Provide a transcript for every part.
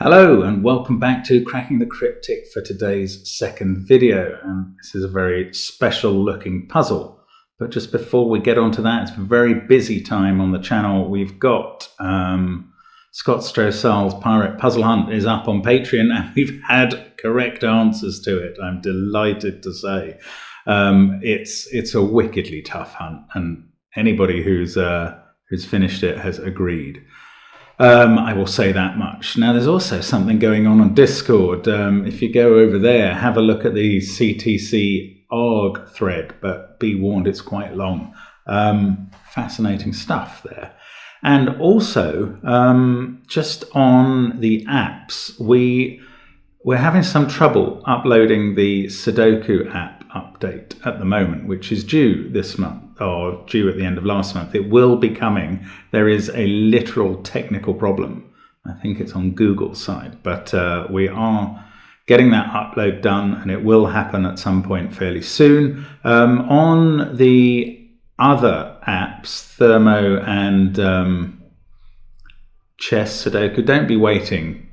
Hello and welcome back to Cracking the Cryptic for today's second video. And this is a very special looking puzzle. But just before we get onto that, it's a very busy time on the channel. We've got Scott Strossal's Pirate Puzzle Hunt is up on Patreon and we've had correct answers to it. I'm delighted to say. It's a wickedly tough hunt and anybody who's finished it has agreed. I will say that much. Now, there's also something going on Discord. If you go over there, have a look at the CTC org thread, but be warned, it's quite long. Fascinating stuff there. And also, just on the apps, we're having some trouble uploading the Sudoku app update at the moment, which is due this month, or due at the end of last month. It will be coming. There is a literal technical problem. I think it's on Google's side, but we are getting that upload done and it will happen at some point fairly soon. On the other apps, THERMO and Chess Sudoku, don't be waiting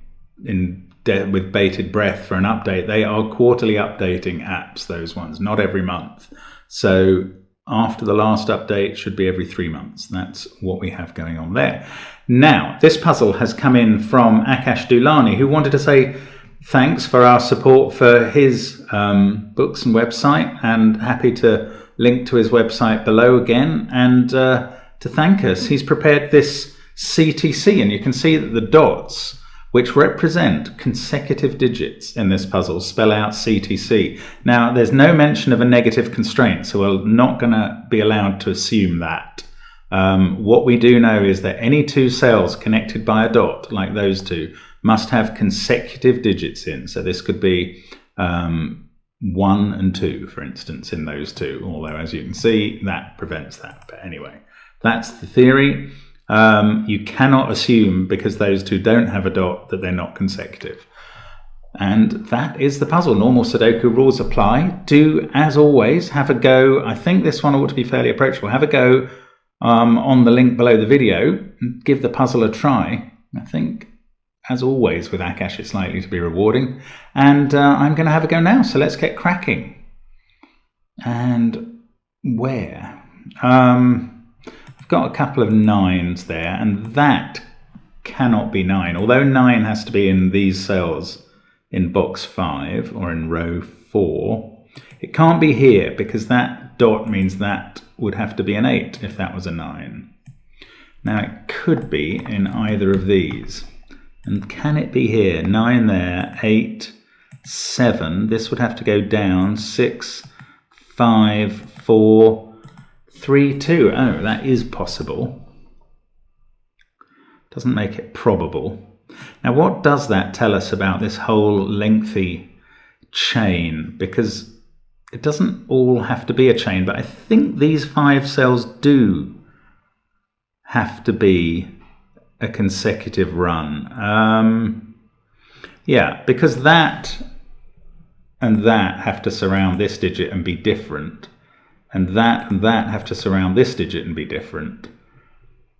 with bated breath for an update. They are quarterly updating apps, those ones, not every month. So after the last update, should be every 3 months. That's what we have going on there. Now, this puzzle has come in from Akash Doulani, who wanted to say thanks for our support for his books and website, and happy to link to his website below again, and to thank us. He's prepared this CTC, and you can see that the dots, which represent consecutive digits in this puzzle, spell out CTC. Now, there's no mention of a negative constraint, so we're not going to be allowed to assume that. What we do know is that any two cells connected by a dot, like those two, must have consecutive digits in. So this could be 1 and 2, for instance, in those two, although as you can see, that prevents that. But anyway, that's the theory. You cannot assume, because those two don't have a dot, that they're not consecutive. And that is the puzzle. Normal Sudoku rules apply. Do, as always, have a go. I think this one ought to be fairly approachable. Have a go on the link below the video and give the puzzle a try. I think, as always with Akash, it's likely to be rewarding. And I'm going to have a go now, so let's get cracking. And where? Got a couple of 9s there, and that cannot be 9, although 9 has to be in these cells in box 5 or in row 4. It can't be here because that dot means that would have to be an 8 if that was a 9. Now it could be in either of these, and can it be here? 9 there, 8, 7, this would have to go down, 6, 5, 4, 3, 2. Oh, that is possible. Doesn't make it probable. Now, what does that tell us about this whole lengthy chain? Because it doesn't all have to be a chain, but I think these 5 cells do have to be a consecutive run. Yeah, because that and that have to surround this digit and be different. And that have to surround this digit and be different.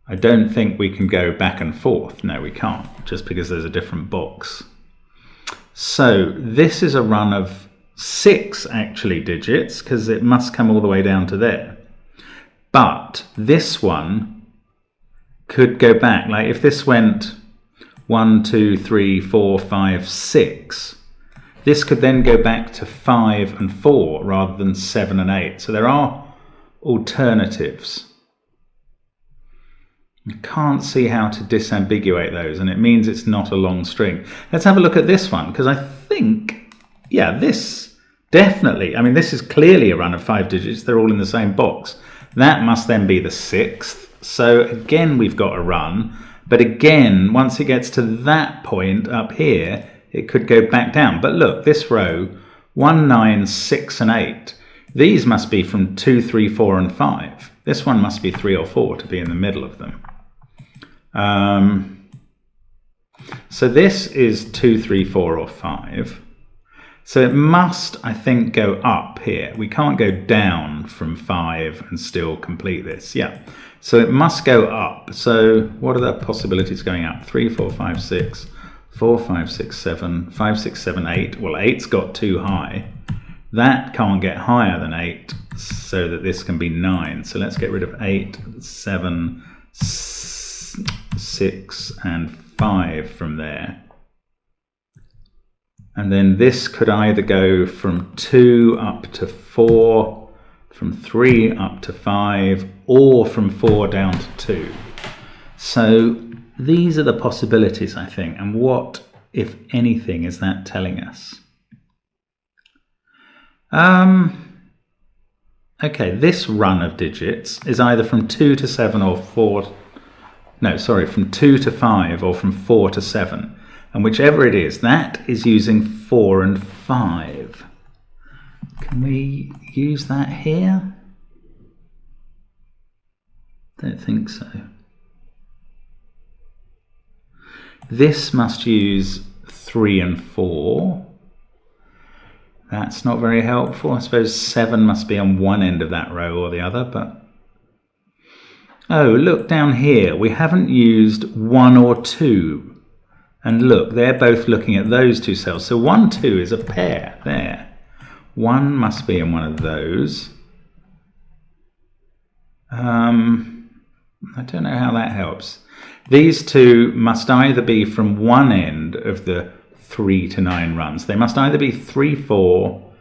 I don't think we can go back and forth. No, we can't, just because there's a different box. So this is a run of 6, actually, digits, because it must come all the way down to there. But this one could go back. Like if this went 1, 2, 3, 4, 5, 6, this could then go back to 5 and 4 rather than 7 and 8. So there are alternatives. I can't see how to disambiguate those, and it means it's not a long string. Let's have a look at this one, because I think, yeah, this definitely, I mean, this is clearly a run of 5 digits. They're all in the same box. That must then be the 6th. So again, we've got a run. But again, once it gets to that point up here, it could go back down. But look, this row, 1, 9, 6 and 8. These must be from 2, 3, 4 and 5. This one must be 3 or 4 to be in the middle of them. So this is 2, 3, 4 or 5. So it must, I think, go up here. We can't go down from 5 and still complete this. Yeah. So it must go up. So what are the possibilities going up? 3, 4, 5, 6, 4, 5, 6, 7, 5, 6, 7, 8. Well, 8's got too high. That can't get higher than 8, so that this can be 9. So let's get rid of 8, 7, 6, and 5 from there. And then this could either go from 2 up to 4, from 3 up to 5, or from 4 down to 2. So these are the possibilities, I think. And what, if anything, is that telling us? Okay, this run of digits is either from 2 to 7 or 4... No, sorry, from 2 to 5 or from 4 to 7. And whichever it is, that is using 4 and 5. Can we use that here? Don't think so. This must use 3 and 4. That's not very helpful. I suppose 7 must be on one end of that row or the other, but... Oh, look down here. We haven't used 1 or 2. And look, they're both looking at those two cells. So 1, 2 is a pair there. 1 must be in one of those. I don't know how that helps. These two must either be from one end of the 3 to 9 runs. They must either be 3, 4,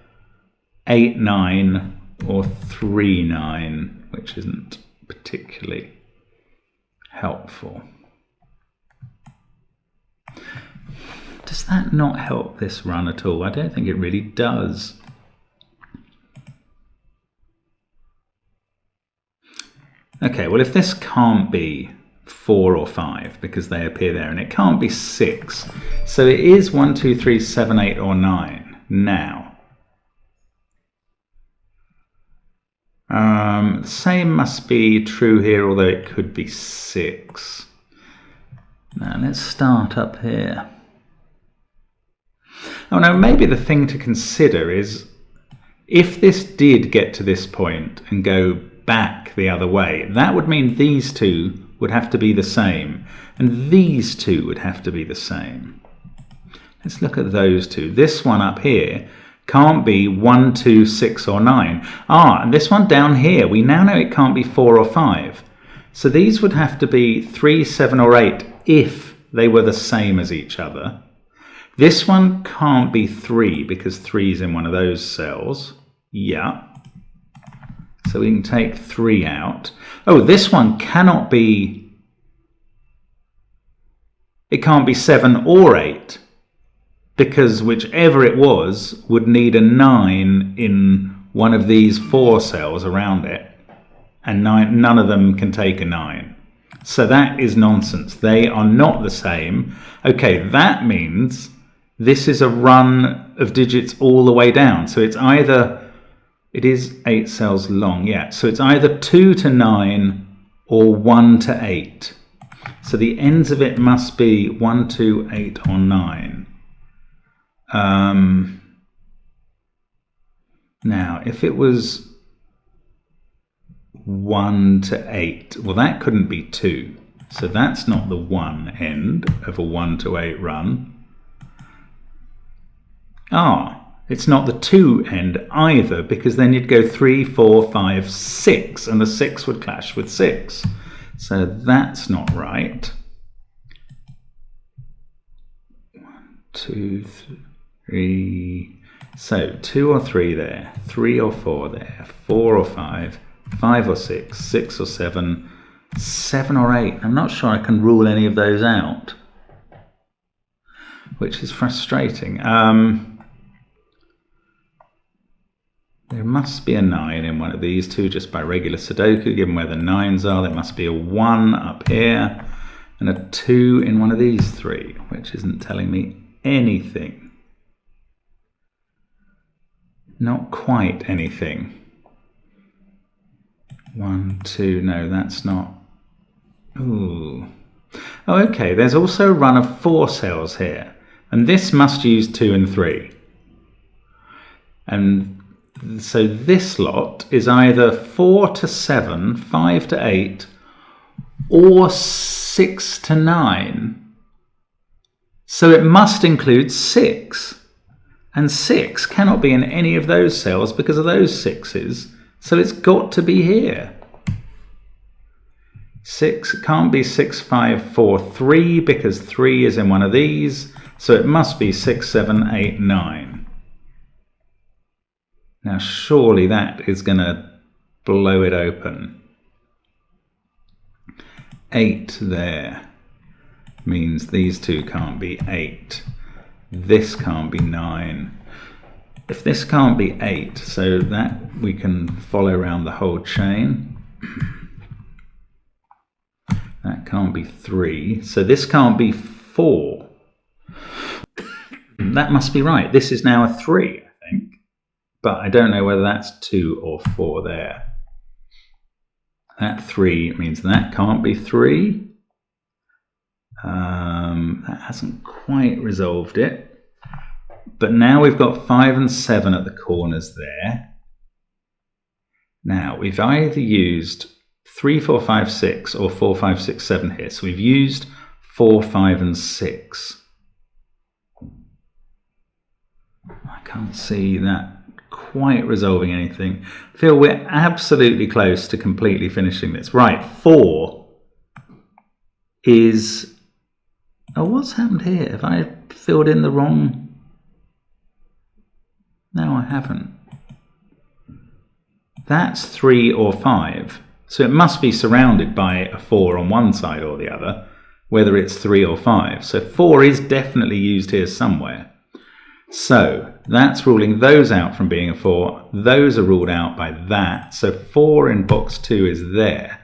8, 9, or 3, 9, which isn't particularly helpful. Does that not help this run at all? I don't think it really does. Okay, well, if this can't be 4 or 5 because they appear there, and it can't be 6, so it is 1, 2, 3, 7, 8, or 9 now. The same must be true here, although it could be 6. Now let's start up here. Oh, now maybe the thing to consider is if this did get to this point and go back the other way, that would mean these two would have to be the same, and these two would have to be the same. Let's look at those two. This one up here can't be 1, 2, 6, or 9. And this one down here, we now know it can't be 4 or 5. So these would have to be 3, 7, or 8 if they were the same as each other. This one can't be 3 because 3 is in one of those cells. Yeah. So we can take 3 out. Oh, this one cannot be... It can't be 7 or 8 because whichever it was would need a 9 in one of these 4 cells around it. And none of them can take a 9. So that is nonsense. They are not the same. Okay, that means this is a run of digits all the way down. So it's either, it is 8 cells long, yeah. So it's either 2 to 9 or 1 to 8. So the ends of it must be 1, 2, 8, or 9. Now, if it was 1 to 8, well, that couldn't be 2. So that's not the one end of a 1 to 8 run. It's not the 2 end either, because then you'd go 3, 4, 5, 6, and the 6 would clash with 6. So that's not right. 1, 2, 3. So 2 or 3 there, 3 or 4 there, 4 or 5, 5 or 6, 6 or 7, 7 or 8. I'm not sure I can rule any of those out, which is frustrating. There must be a 9 in one of these two just by regular Sudoku, given where the 9s are. There must be a 1 up here and a 2 in one of these 3, which isn't telling me anything. Not quite anything. 1, 2, no, that's not. Ooh. Oh, okay, there's also a run of 4 cells here, and this must use 2 and 3. And so this lot is either 4 to 7, 5 to 8, or 6 to 9. So it must include 6. And 6 cannot be in any of those cells because of those 6s. So it's got to be here. 6 can't be 6, 5, 4, 3 because 3 is in one of these. So it must be 6, 7, 8, 9. Now surely that is going to blow it open. 8 there means these two can't be 8. This can't be 9. If this can't be 8, so that we can follow around the whole chain. That can't be 3. So this can't be 4. That must be right. This is now a 3, I think. But I don't know whether that's 2 or 4 there. That 3 means that can't be 3. That hasn't quite resolved it. But now we've got 5 and 7 at the corners there. Now we've either used 3, 4, 5, 6 or 4, 5, 6, 7 here. So we've used 4, 5 and 6. I can't see that quite resolving anything. I feel we're absolutely close to completely finishing this. Right, 4 is... Oh, what's happened here? Have I filled in the wrong... No, I haven't. That's 3 or 5. So it must be surrounded by a 4 on one side or the other, whether it's 3 or 5. So 4 is definitely used here somewhere. So that's ruling those out from being a 4. Those are ruled out by that. So 4 in box 2 is there.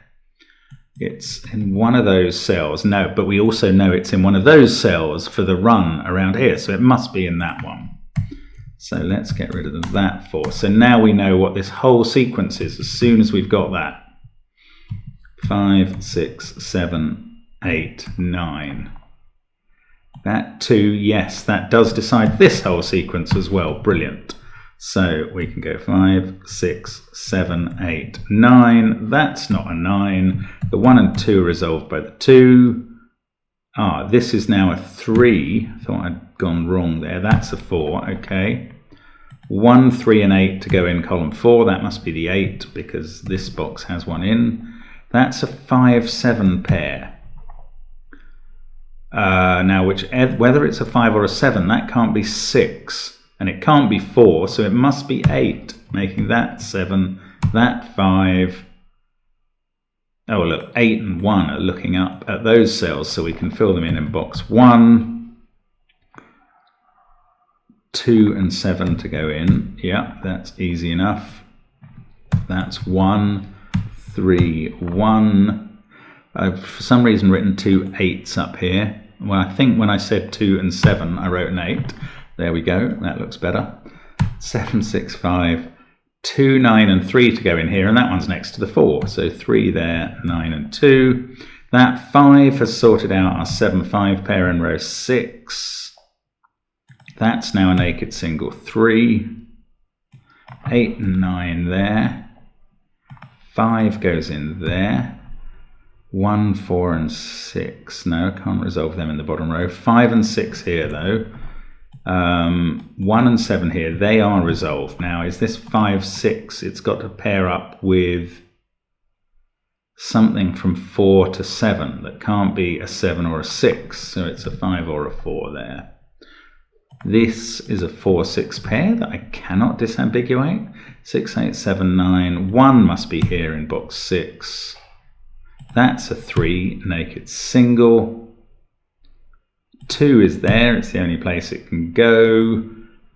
It's in one of those cells. No, but we also know it's in one of those cells for the run around here. So it must be in that one. So let's get rid of that 4. So now we know what this whole sequence is as soon as we've got that. 5, 6, 7, 8, 9. That 2, yes, that does decide this whole sequence as well. Brilliant. So we can go 5, 6, 7, 8, 9. That's not a 9. The 1 and 2 are resolved by the 2. Ah, this is now a 3. I thought I'd gone wrong there. That's a 4. Okay. 1, 3 and 8 to go in column 4. That must be the 8 because this box has one in. That's a 5, 7 pair. Now, whether it's a 5 or a 7, that can't be 6. And it can't be 4, so it must be 8, making that 7, that 5. Oh, look, 8 and 1 are looking up at those cells, so we can fill them in box 1. 2 and 7 to go in. Yeah, that's easy enough. That's 1, 3, 1. I've for some reason written 2 8s up here. Well, I think when I said 2 and 7, I wrote an 8. There we go, that looks better. 7, 6, 5, 2, 9 and 3 to go in here, and that one's next to the 4. So 3 there, 9 and 2. That 5 has sorted out our 7, 5 pair in row 6. That's now a naked single 3. 8 and 9 there. 5 goes in there. 1, 4 and 6. No, I can't resolve them in the bottom row. 5 and 6 here though. 1 and 7 here, they are resolved. Now, is this 5, 6? It's got to pair up with something from 4 to 7 that can't be a 7 or a 6, so it's a 5 or a 4 there. This is a 4, 6 pair that I cannot disambiguate. 6, 8, 7, 9. 1 must be here in box 6. That's a 3, naked single. 2 is there, it's the only place it can go,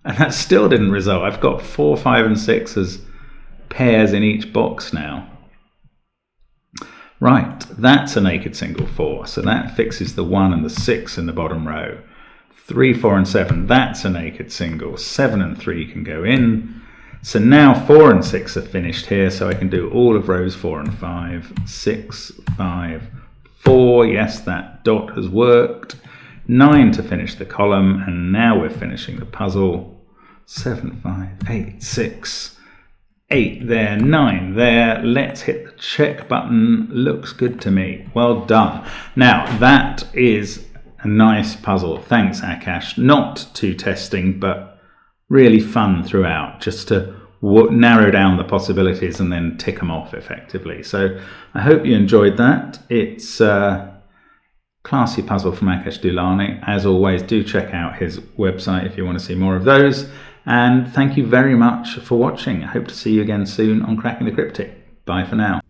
and that still didn't resolve. I've got 4, 5 and 6 as pairs in each box now. Right, that's a naked single 4, so that fixes the 1 and the 6 in the bottom row. 3, 4 and 7, that's a naked single. 7 and 3 can go in. So now 4 and 6 are finished here, so I can do all of rows 4 and 5. 6, 5, 4, yes, that dot has worked. 9 to finish the column, and now we're finishing the puzzle. 7, 5, 8, 6, 8 there, 9 there. Let's hit the check button. Looks good to me. Well done. Now, that is A nice puzzle. Thanks, Akash. Not too testing, but really fun throughout, just to narrow down the possibilities and then tick them off effectively. So I hope you enjoyed that. It's a classy puzzle from Akash Doulani. As always, do check out his website if you want to see more of those. And thank you very much for watching. I hope to see you again soon on Cracking the Cryptic. Bye for now.